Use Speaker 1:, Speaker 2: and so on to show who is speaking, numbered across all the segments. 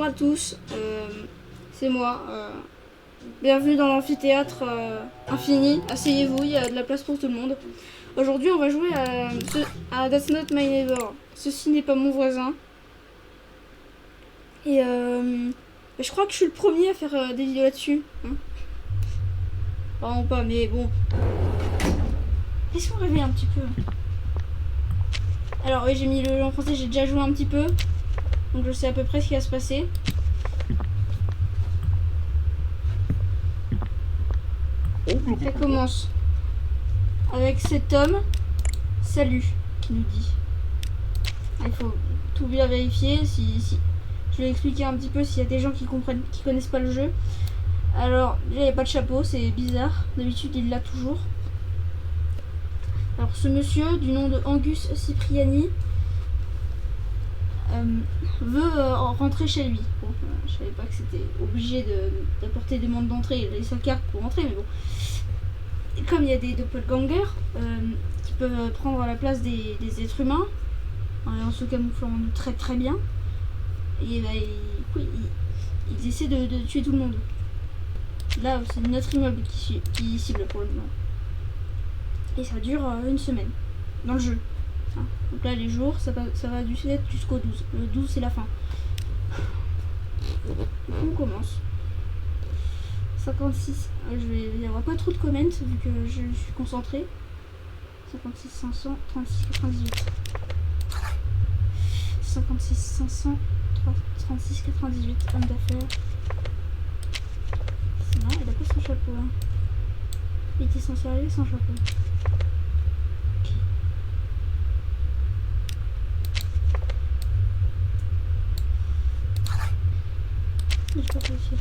Speaker 1: Bonjour à tous, c'est moi. Bienvenue dans l'amphithéâtre infini. Asseyez-vous, il y a de la place pour tout le monde. Aujourd'hui, on va jouer à That's Not My Neighbor. Ceci n'est pas mon voisin. Et je crois que je suis le premier à faire des vidéos là-dessus. Hein, vraiment pas, mais bon. Laisse-moi rêver un petit peu. Alors oui, j'ai mis le jeu en français, j'ai déjà joué un petit peu. Donc je sais à peu près ce qui va se passer. Ça commence avec cet homme, salut, qui nous dit. Il faut tout bien vérifier. Si je vais expliquer un petit peu s'il y a des gens qui connaissent pas le jeu. Alors, déjà il n'y a pas de chapeau, c'est bizarre. D'habitude il l'a toujours. Alors ce monsieur, du nom de Angus Cipriani, veut rentrer chez lui. Bon, je savais pas que c'était obligé d'apporter des demandes d'entrée et sa carte pour rentrer, mais bon. Et comme il y a des doppelgangers qui peuvent prendre la place des êtres humains, en se camouflant très très bien, et bah, ils essaient de tuer tout le monde. Là, c'est notre immeuble qui cible pour le moment. Et ça dure une semaine dans le jeu. Donc là, les jours, ça va du 7 jusqu'au 12. Le 12, c'est la fin. Donc on commence. 56. Il n'y aura pas trop de comments vu que je suis concentré. 56 500 36 98. 56 500 36 98. Homme d'affaires. C'est marrant, il a pas son chapeau. Hein. Il était censé arriver sans chapeau. Je peux pas réussir.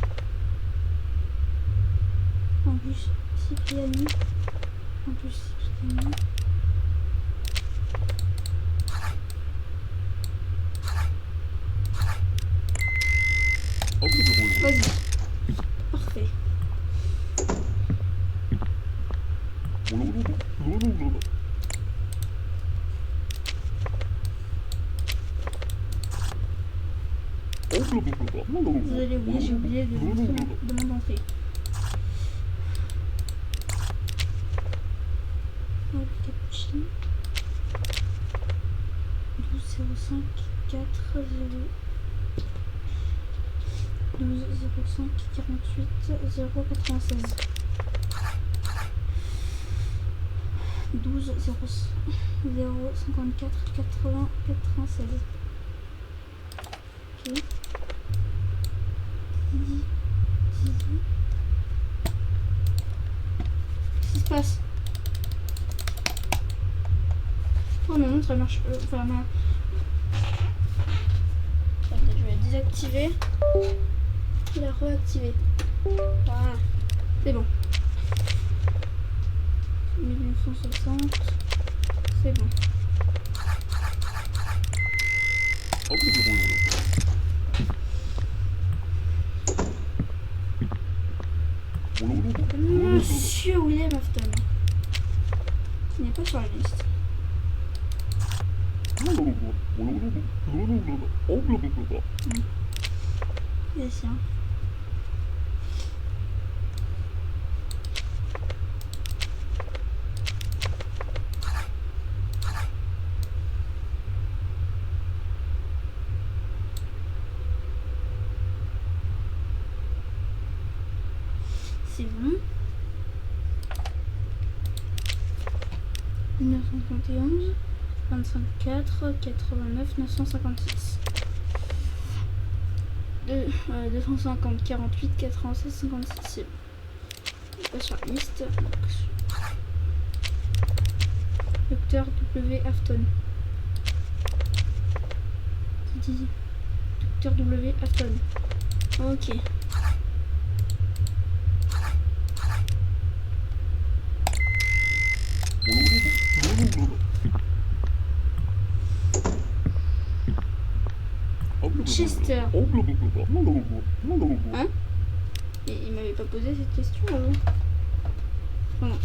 Speaker 1: Angus Cipriani. Angus Cipriani. Vas-y. Parfait. Désolé, oui, j'ai oublié de montrer ma demande d'entrée. Cappuccino. 12 05 4 0 12 05 48 0 96 12 0 54 80 96. Ok. Qu'est-ce qui se passe? Oh non, ça marche. Enfin, attendez, je vais la désactiver et la réactiver. Voilà, c'est bon. 1960, c'est bon. Monsieur William Afton, qui n'est pas sur la liste. Et si, hein. C'est bon. 1971 25 4 89 956 250 48 96 56. C'est bon. Pas sur la liste. Docteur W. Afton. Qui dit Docteur W. Afton. Ok. Chester. Hein? Et il m'avait pas posé cette question avant. Voilà.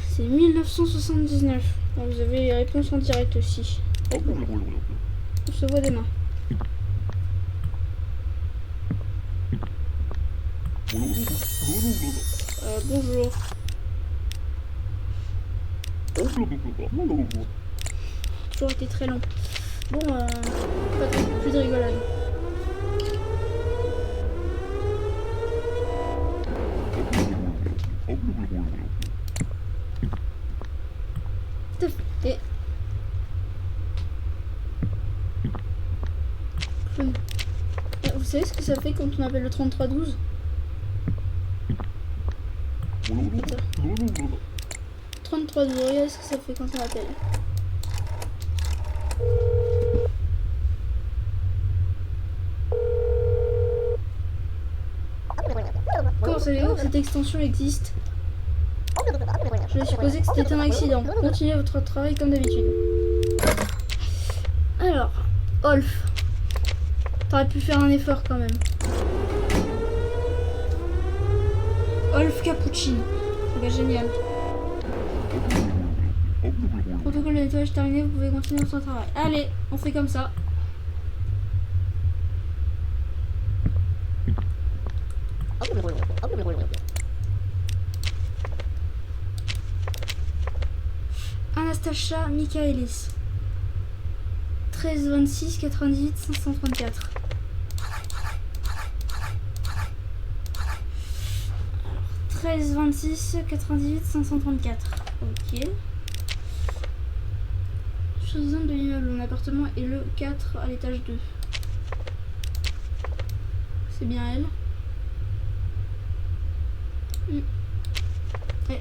Speaker 1: C'est 1979. Alors, vous avez les réponses en direct aussi. On se voit demain. Bonjour. Toujours été très long. Bon, plus de rigolade. Tout à fait. Et... Vous savez ce que ça fait quand on appelle le 3312 ? 3312, regardez ce que ça fait quand on appelle. Comment savez-vous que cette extension existe ? Je vais supposer que c'était un accident. Continuez votre travail comme d'habitude. Alors, Olf. T'aurais pu faire un effort quand même. Olf Cappuccino. C'est pas génial. Protocole de nettoyage terminé, vous pouvez continuer votre travail. Allez, on fait comme ça. Anastasia Michaelis. 13 26 98 534. 13 26 98 534. Ok. Zone de l'immeuble, mon appartement est le 4 à l'étage 2. C'est bien elle. Ouais.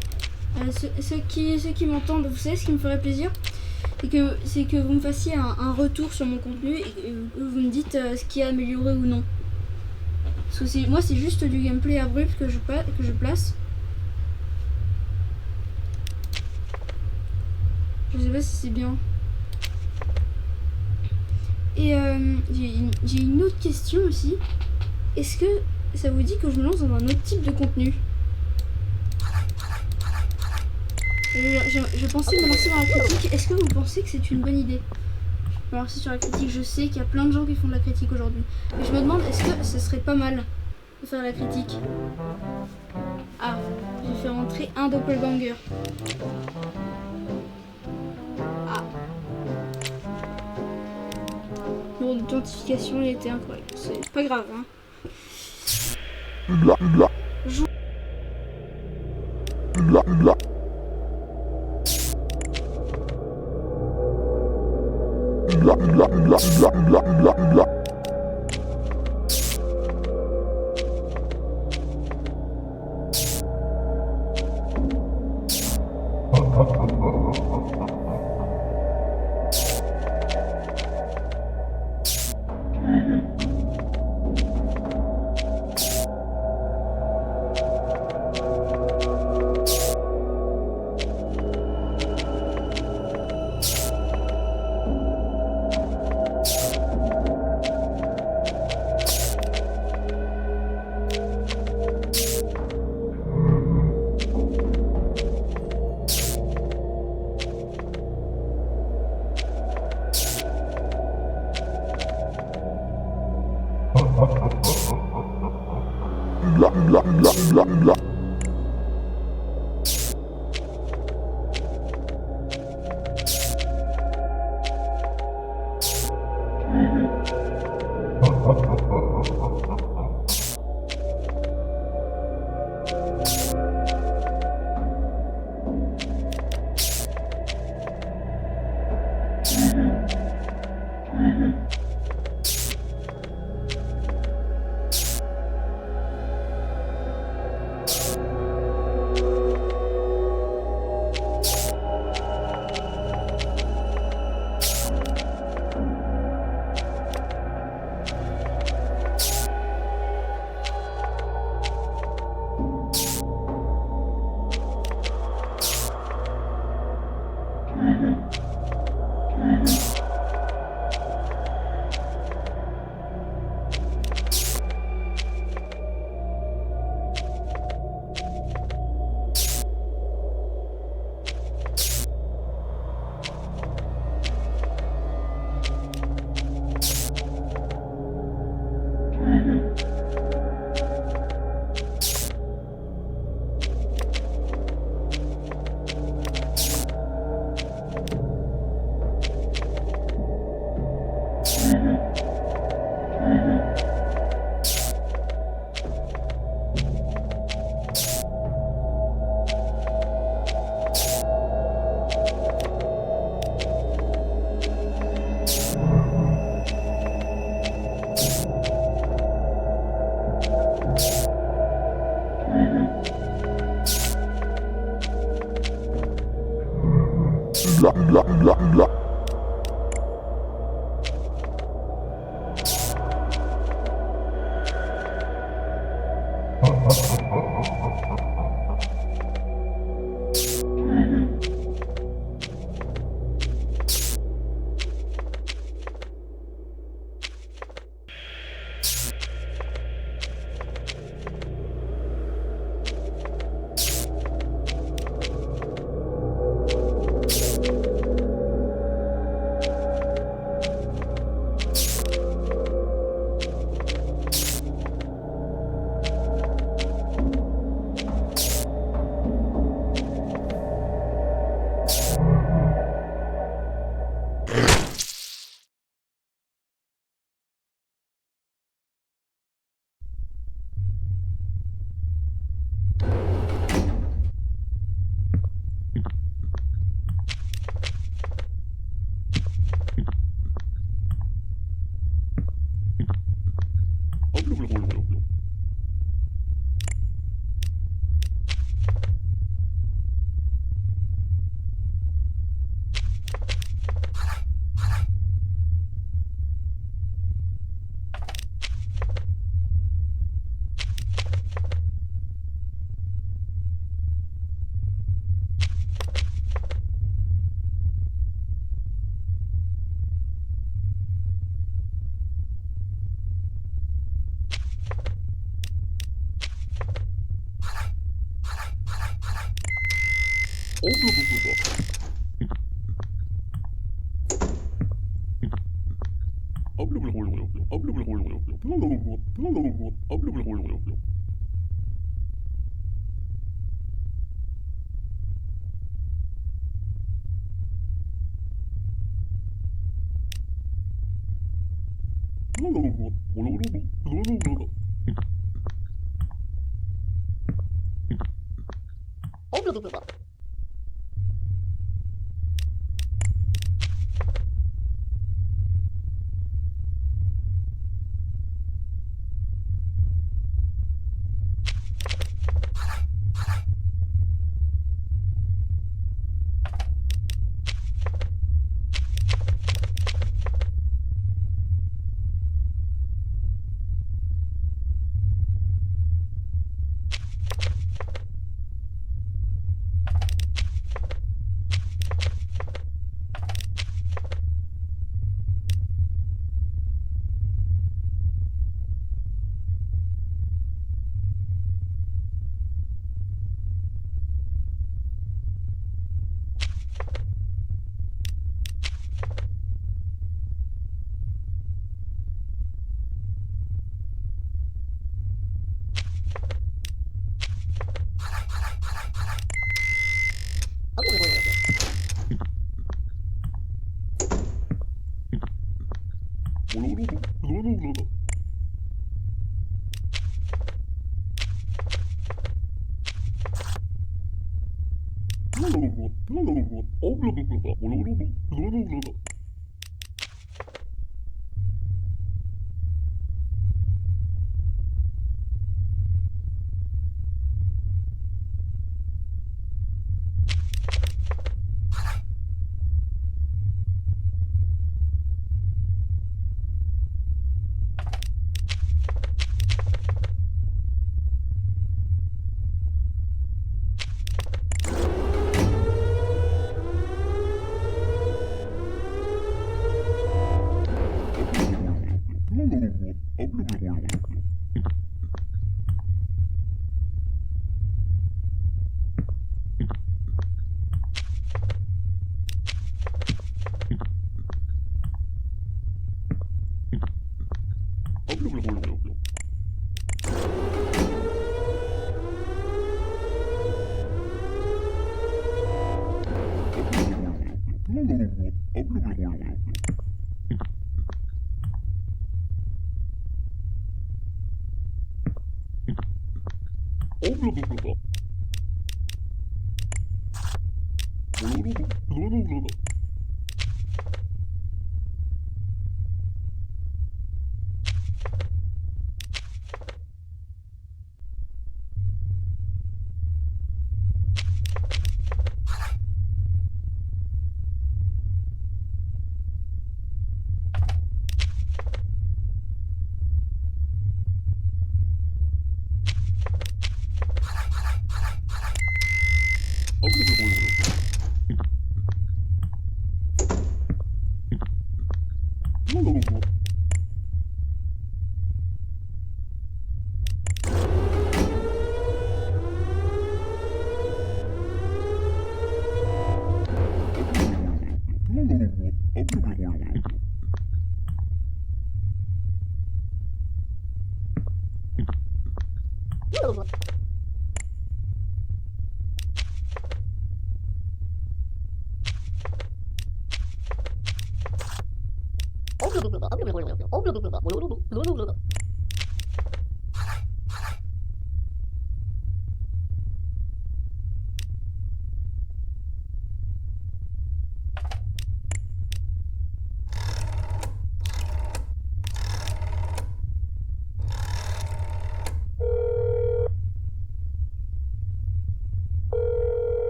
Speaker 1: Ceux qui m'entendent, vous savez ce qui me ferait plaisir, c'est que vous me fassiez un retour sur mon contenu et que vous me dites ce qui est amélioré ou non. Parce que moi c'est juste du gameplay abrupt que je place. Je sais pas si c'est bien. Et j'ai une autre question aussi. Est-ce que ça vous dit que je me lance dans un autre type de contenu ? Je pensais me lancer dans la critique. Est-ce que vous pensez que c'est une bonne idée ? Je me lancer sur la critique. Je sais qu'il y a plein de gens qui font de la critique aujourd'hui. Mais je me demande, est-ce que ce serait pas mal de faire la critique ? Ah, j'ai fait rentrer un doppelganger. Ah. Mon authentification elle était incroyable. C'est pas grave, hein.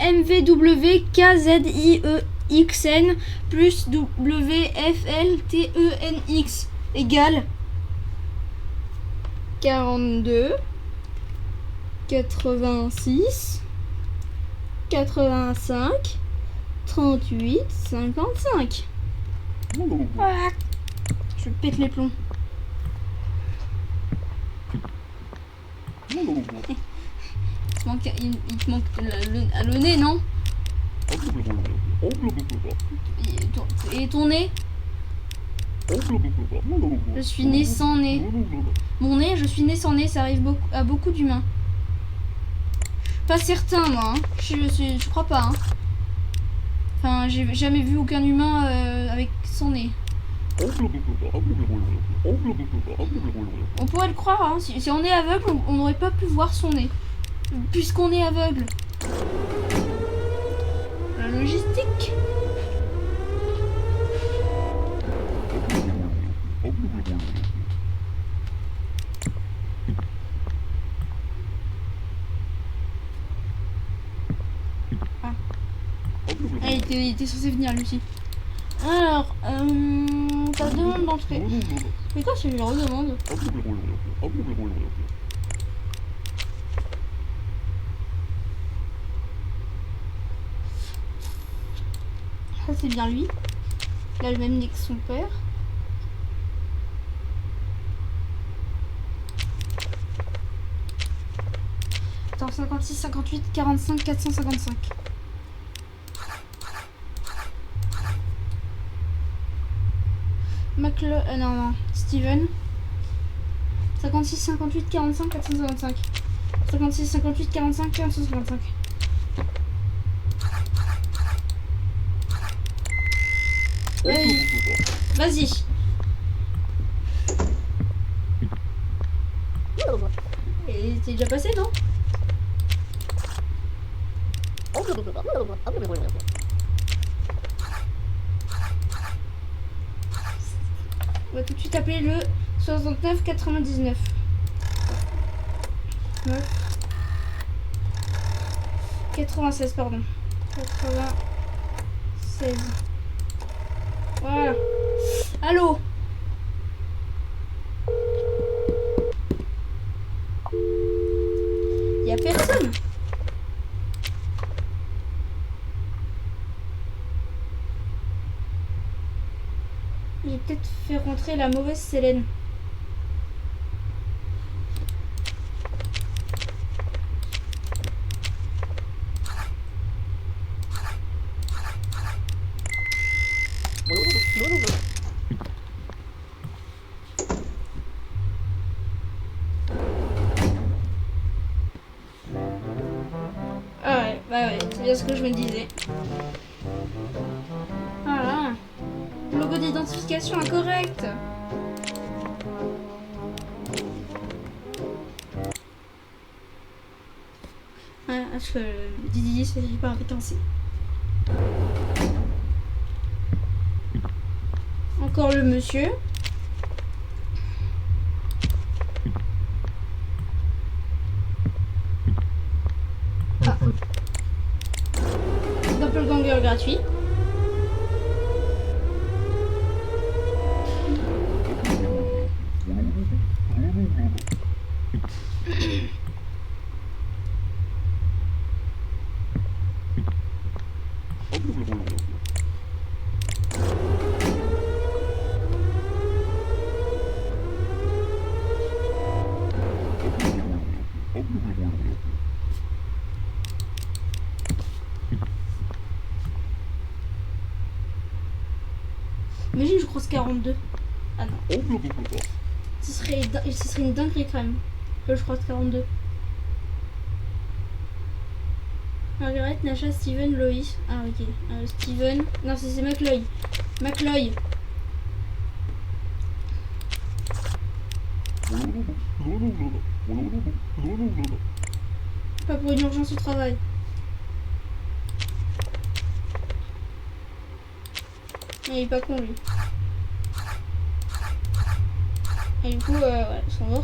Speaker 1: MVWKZIEXN plus WFLTENX égale 42 86 85 38 55. Ah, je pète les plombs. Il te manque le nez, non? Et ton nez? Je suis né sans nez. Mon nez, je suis né sans nez, ça arrive à beaucoup d'humains. Pas certain, moi. Hein. Je crois pas. Hein. Enfin, j'ai jamais vu aucun humain avec son nez. On pourrait le croire, hein. Si on est aveugle, on n'aurait pas pu voir son nez. Puisqu'on est aveugle. La logistique. Ah. Ah, il était censé venir, Lucie. Alors, ta demande d'entrée. Mais quoi, si je le redemande? Ça, c'est bien lui. Il a le même nez que son père. Attends, 56, 58, 45, 455. Non, Steven. 56, 58, 45, 455. 56, 58, 45, 455. Vas-y. Et t'es déjà passé, non? On va tout de suite appeler le 69 99. 9 96, pardon. 96. Voilà. Allô? Y a personne. J'ai peut-être fait rentrer la mauvaise Célène. Ah ouais, bah ouais, c'est bien ce que je me disais. Voilà. Logo d'identification incorrect. Ouais, parce que Didi se dit pas avec un C. Encore le monsieur. Ah. Doppelganger gratuit. Imagine, je croise 42. Ah non. Ce serait une dinguerie quand même. Que je croise 42. Margaret, Nasha, Steven, Loïs. Ah ok. Steven. Non, c'est McLoy. McLoy. Pas pour une urgence au travail. Mais il est pas con lui. Et du coup, ouais, ils sont morts.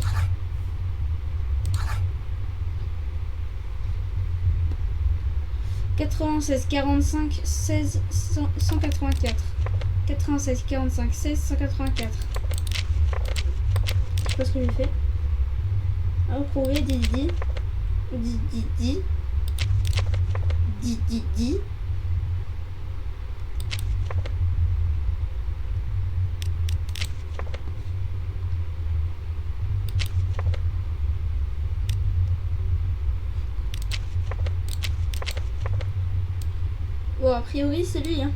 Speaker 1: « 96 45 16 184 96 45 16 184. Je sais pas ce que j'ai fait. Approuver Didi. Didi. Bon, a priori, c'est lui, hein.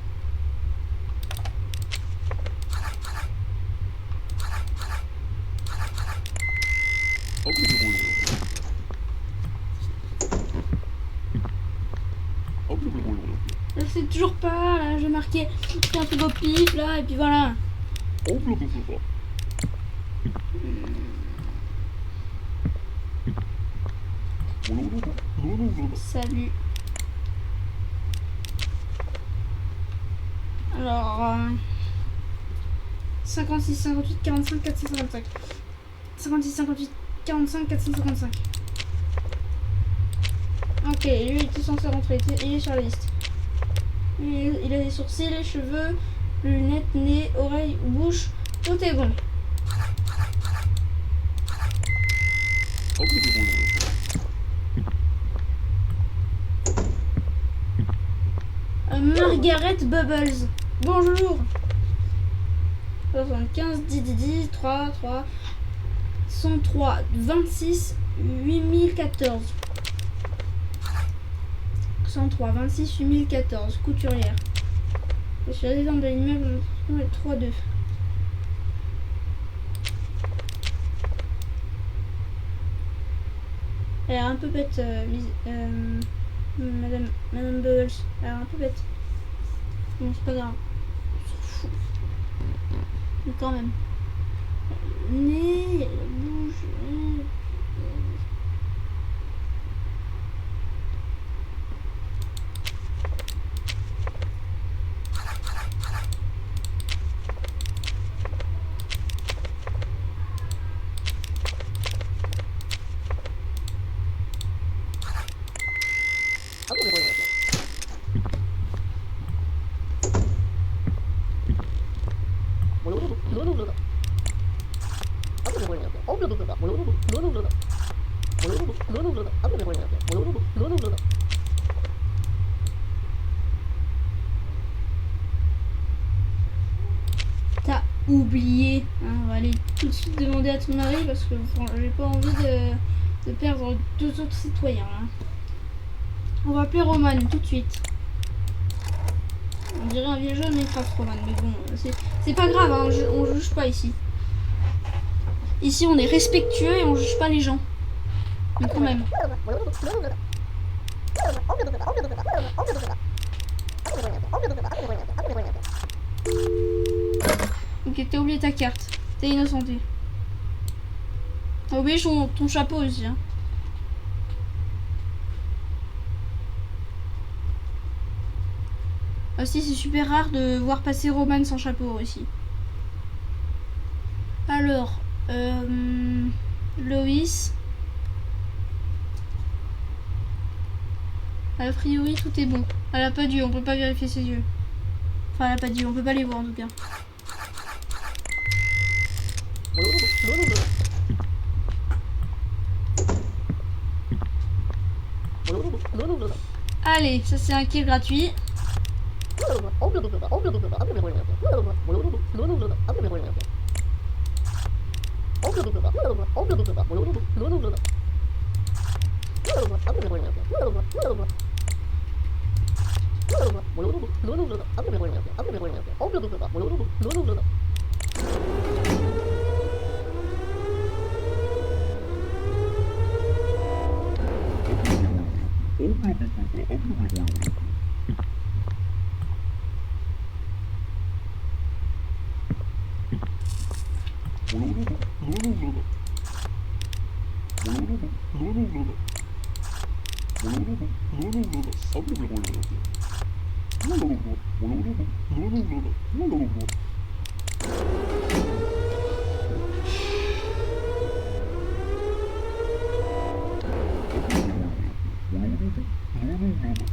Speaker 1: Là, c'est toujours pas, là, je marquais un peu au pif, là, et puis voilà. Salut. Alors, 56, 58, 45, 455. 56, 58, 45, 455. Ok, lui il était censé rentrer, il est sur la liste. Il a des sourcils, les cheveux, lunettes, nez, oreilles, bouche, tout est bon. Margaret Bubbles. Bonjour. 75, 10, 3, 103, 26, 8014. 103, 26, 8014, couturière. Je suis résidente de l'immeuble 3-2. Elle a l'air un peu bête, Madame Bubbles. Elle a l'air un peu bête. Bon, c'est pas grave. On s'en fout. Mais quand même. Le nez, la bouche. T'as oublié. Hein, on va aller tout de suite demander à ton mari parce que j'ai pas envie de perdre 2 autres citoyens. Hein. On va appeler Roman tout de suite. On dirait un vieux jeu Minecraft Roman, mais bon, c'est pas grave, hein, on juge pas ici. Ici on est respectueux et on juge pas les gens. Mais quand même. Ok, t'as oublié ta carte. T'es innocenté. T'as oublié ton chapeau aussi. Hein. Aussi, c'est super rare de voir passer Roman sans chapeau aussi. Alors, Loïs. A priori, tout est bon. Elle a pas d'yeux, on peut pas vérifier ses yeux. Enfin, elle a pas d'yeux, on peut pas les voir en tout cas. Allez, ça c'est un kill gratuit.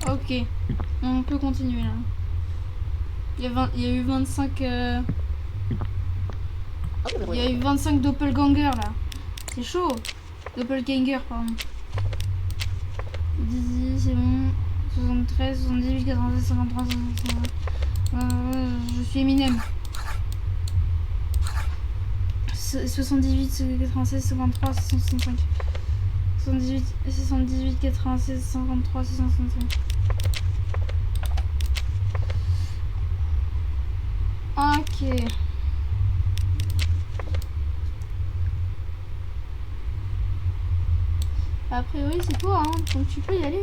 Speaker 1: Ok, on peut continuer là. Il y a eu 25... Il y a eu 25 doppelgangers là. C'est chaud. Doppelganger, pardon. 10, c'est bon. 73, 78, 87, 53, 55. Je suis Eminem. 78, 96, 53, 665. 78, 96, 53, 665. Ok. A priori c'est toi, hein, donc tu peux y aller.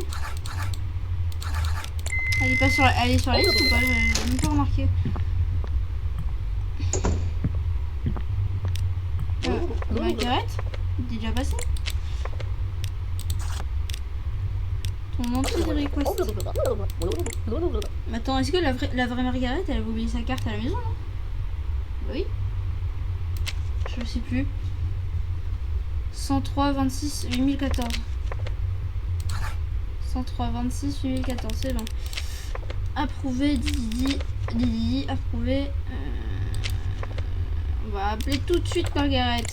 Speaker 1: Elle est pas sur elle est sur la liste ou pas? J'ai même pas remarqué. Margaret, t'es déjà passé? Ton entrée de request. Mais attends, est-ce que la vraie Margaret, elle avait oublié sa carte à la maison, non? Bah oui. Je sais plus. 103, 26, 8014. 103, 26, 8014, c'est bon. Approuvé, Didi, approuvé. On va appeler tout de suite Margaret.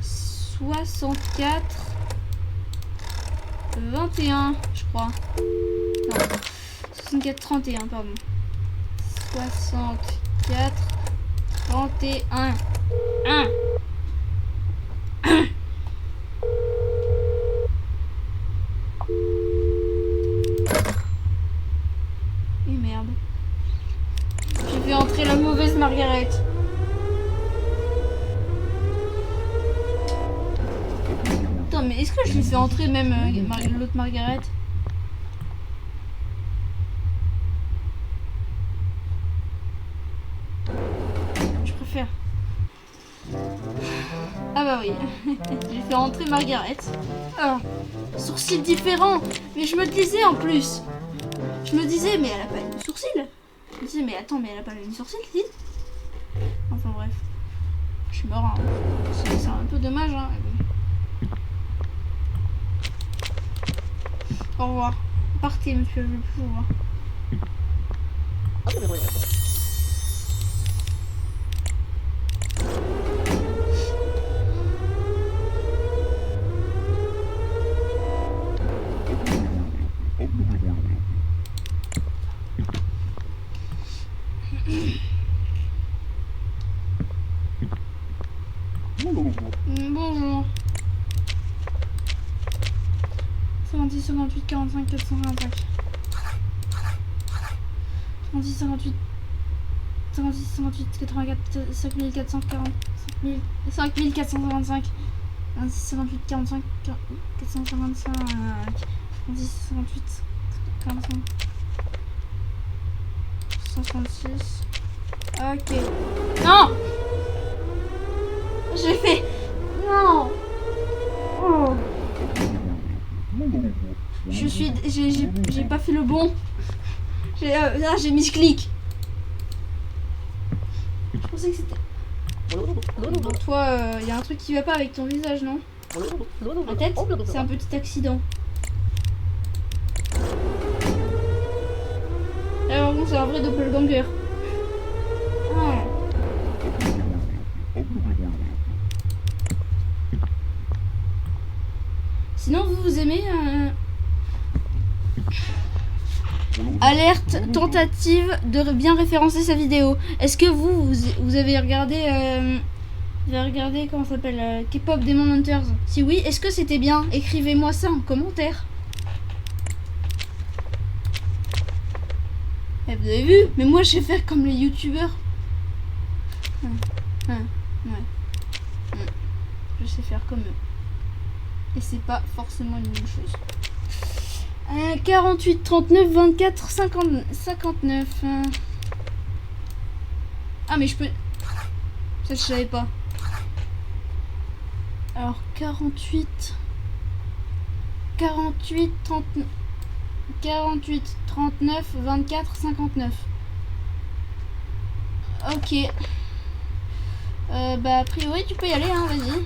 Speaker 1: 64, 21, je crois. Non, 64, 31, pardon. 64, 31. 1. fait entrer la mauvaise Margaret. Attends, mais est-ce que je l'ai fait entrer même l'autre Margaret? Je préfère. Ah bah oui, j'ai fait entrer Margaret. Alors, sourcils différents. Mais je me disais en plus. Je me disais, mais elle a pas les mêmes sourcils. Je me disais, mais attends, mais elle a pas les mêmes sourcils, si. Enfin bref. Je suis mort, hein. C'est un peu dommage, hein. Au revoir. Partez, monsieur, je veux plus vous voir. Bonjour. 56, 58, 45, 425. 36, 58, 56, 58, 84, 5440, 5425. 26, 58, 45, 455. 36, 58, 45. 166. Ok. Non! J'ai fait. Non! Oh. J'ai pas fait le bon. Là, j'ai mis ce clic. Je pensais que c'était. Bon, toi, y a un truc qui va pas avec ton visage, non? Ma tête, c'est un petit accident. Alors bon, c'est un vrai doppelganger. Ah. Sinon, vous aimez alerte tentative de bien référencer sa vidéo. Est-ce que vous avez regardé comment ça s'appelle K-pop Demon Hunters? Si oui, est-ce que c'était bien? Écrivez-moi ça en commentaire. Eh, vous avez vu? Mais moi, je vais faire comme les youtubeurs. Ouais. Je sais faire comme eux. Et c'est pas forcément une bonne chose. 48, 39, 24, 50, 59. Ah, mais je peux... Ça, je savais pas. Alors, 48... 48, 39... 48, 39, 24, 59. Ok. Bah, a priori, tu peux y aller, hein, vas-y.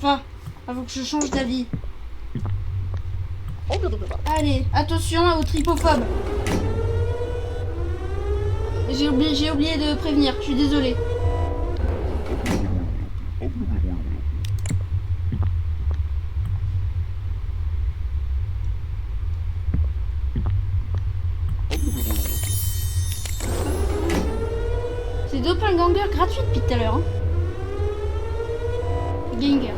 Speaker 1: Va, avant que je change d'avis. Allez, attention aux tripophobes. J'ai oublié de prévenir, je suis désolée. C'est doppelganger gratuit depuis tout à l'heure. Hein. Ganger.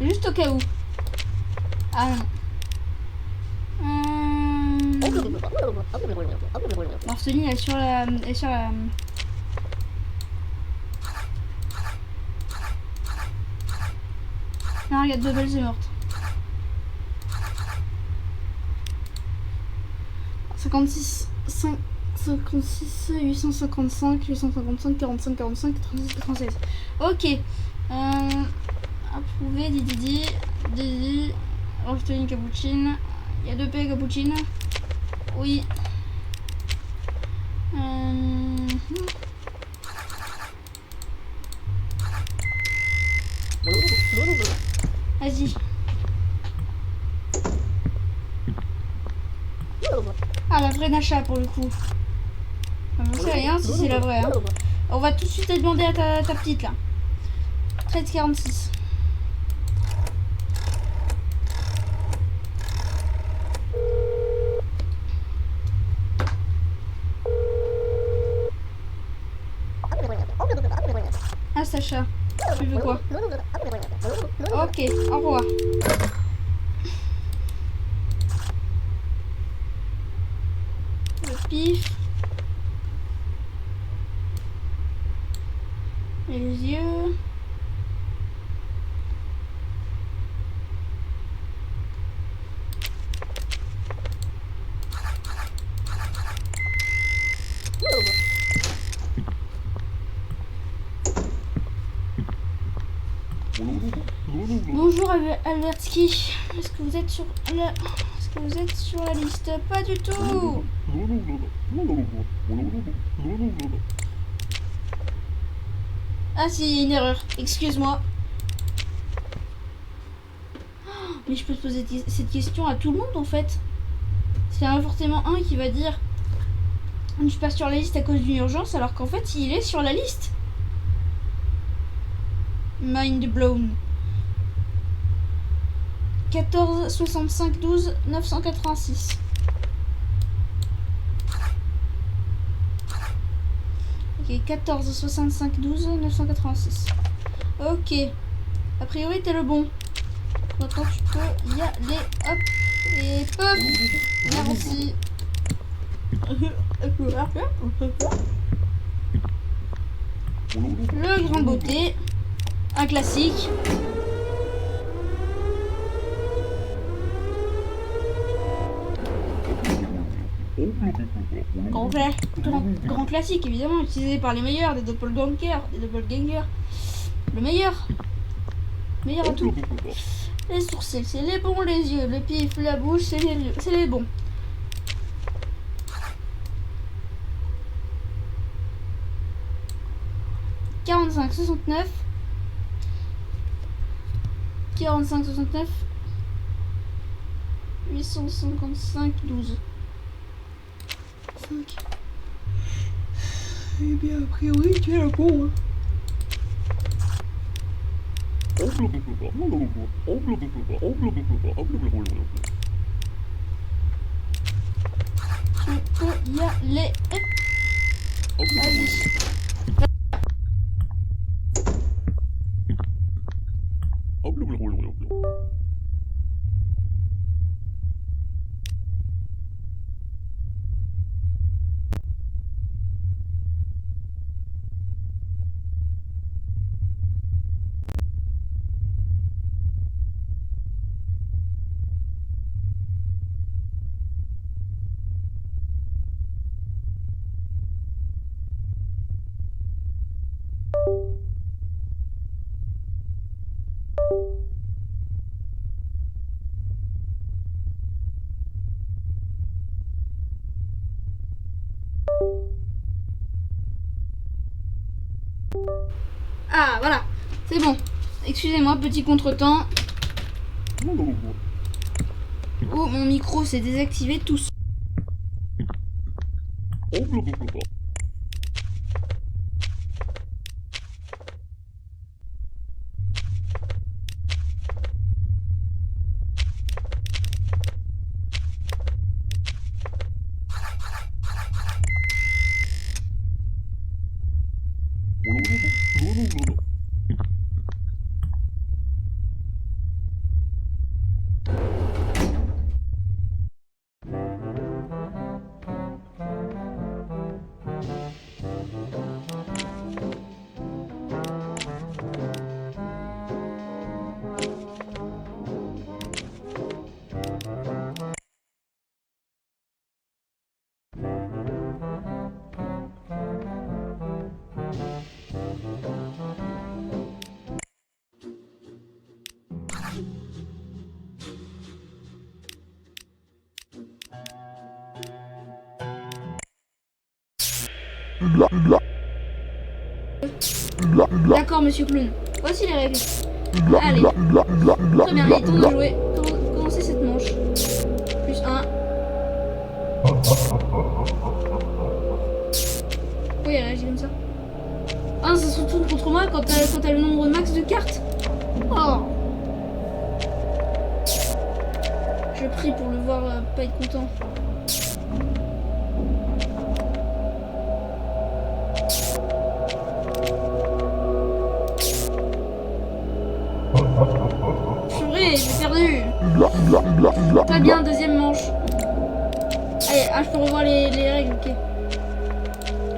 Speaker 1: Juste au cas où. Ah non. Marceline, elle est sur la... Non, regarde, Bubbles est morte. 56, 855, 855, 45, 45, 86, 96. Ok. Approuvé, Didi, Rafteline Cappuccine. Il y a 2 P Cappuccine. Oui. Vas-y. Ah, la vraie Nacha pour le coup. Je sais rien si c'est la vraie. Hein. On va tout de suite te demander à ta petite là. 1346. Sacha. Tu veux quoi? Ok, au revoir. Le pif. Les yeux. Bonjour Albertski. Est-ce que vous êtes sur la liste? Pas du tout. Ah si, il y a une erreur. Excuse-moi. Mais je peux poser cette question à tout le monde en fait. Parce qu'il y en a forcément un qui va dire je suis pas sur la liste à cause d'une urgence alors qu'en fait il est sur la liste. Mind blown. 14 65 12 986. Ok, 14 65 12 986. Ok. A priori t'es le bon. Maintenant tu peux y aller. Hop. Et pop. Merci. Le grain de beauté. Un classique. Grand classique évidemment, utilisé par les meilleurs des doppelgangers. Le meilleur à tout. Les sourcils, c'est les bons, les yeux, le pif, la bouche, c'est les bons. « 45 69 45 69 855 12 5. Eh bien, a priori, tu es le bon. Hein. Tu peux y aller. Allez. Ah, voilà. C'est bon. Excusez-moi, petit contretemps. Oh, mon micro s'est désactivé tout seul. D'accord, monsieur Clown. Voici les règles. Allez. Très bien, il est temps de jouer. Commencez cette manche. Plus 1. Pourquoi il réagit comme ça? Ah, ça se retourne contre moi quand t'as le nombre max de cartes. Oh. Je prie pour le voir pas être content. Très bien, deuxième manche. Allez, ah, je peux revoir les règles, ok.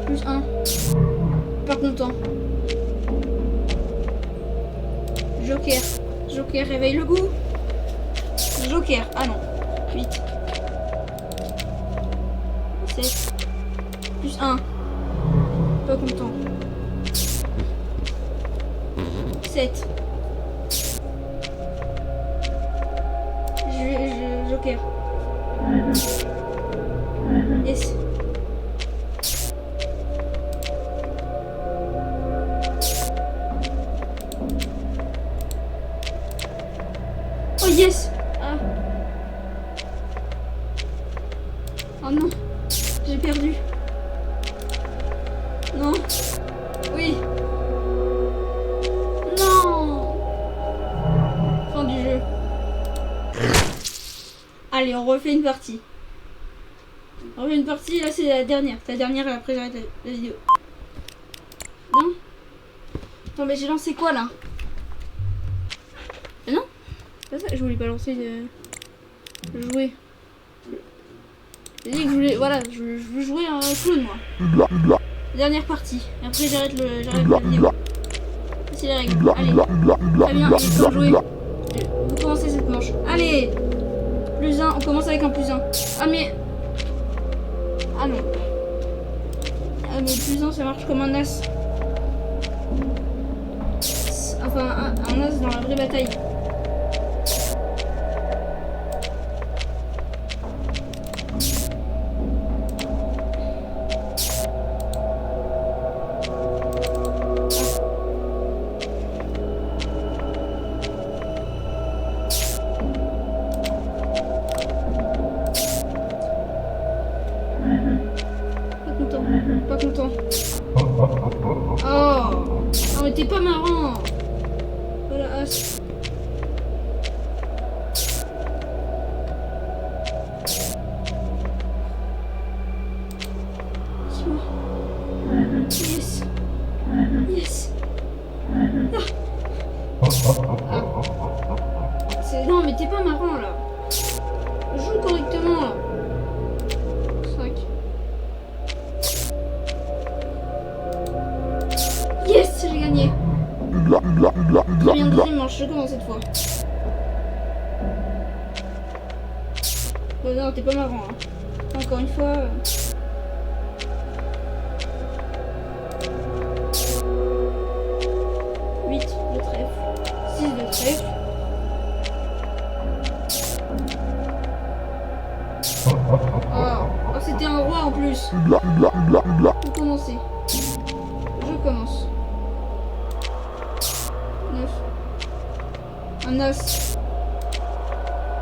Speaker 1: Plus 1. Pas content. Joker. Joker, réveille le goût. Joker. Ah non. 8. 7. Plus 1. Pas content. 7. Joker. Yes. Oh yes. Ah. Oh non. J'ai perdu. Non. Oui. Non. Fin du jeu. Allez, on refait une partie. On refait une partie, là c'est la dernière. La dernière et après j'arrête la vidéo. Non. Attends, mais j'ai lancé quoi là? Ah non, c'est pas ça, je voulais pas lancer de jouer. J'ai dit que je voulais, voilà, je veux jouer un clown moi. Dernière partie. Et après j'arrête la vidéo. C'est les règles. Allez. Très bien, il est temps de jouer. Vous commencez cette manche. Allez. Plus 1, on commence avec un plus 1. Ah mais... Ah non. Ah mais plus 1 ça marche comme un as. Enfin un as dans la vraie bataille. Pas content. Oh. Oh mais t'es pas marrant. Voilà as. Yes. Yes. Ah. Non mais t'es pas marrant là. Joue correctement là. 5. Yes, j'ai gagné. Très bien, deuxième manche, je commence cette fois. Bon, non, t'es pas marrant. Hein. Encore une fois. 8 de trèfle. 6 de trèfle. Oh, c'était un roi en plus. Vous commencez. Je commence. 9. Un as.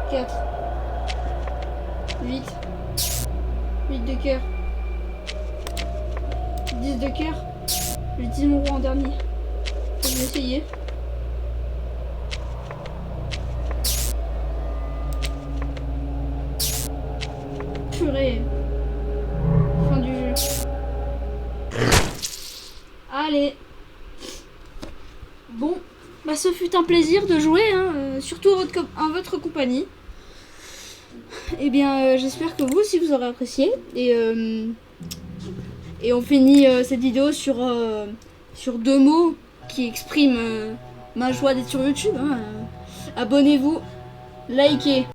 Speaker 1: 4. 8. 8 de cœur. 10 de cœur. J'utilise mon roi en dernier. Je vais essayer. Purée. Fin du jeu. Allez. Bon, bah ce fut un plaisir de jouer, hein, surtout en votre compagnie. Et bien, j'espère que vous aussi vous aurez apprécié. Et on finit cette vidéo sur 2 mots qui expriment ma joie d'être sur YouTube. Hein. Abonnez-vous, likez.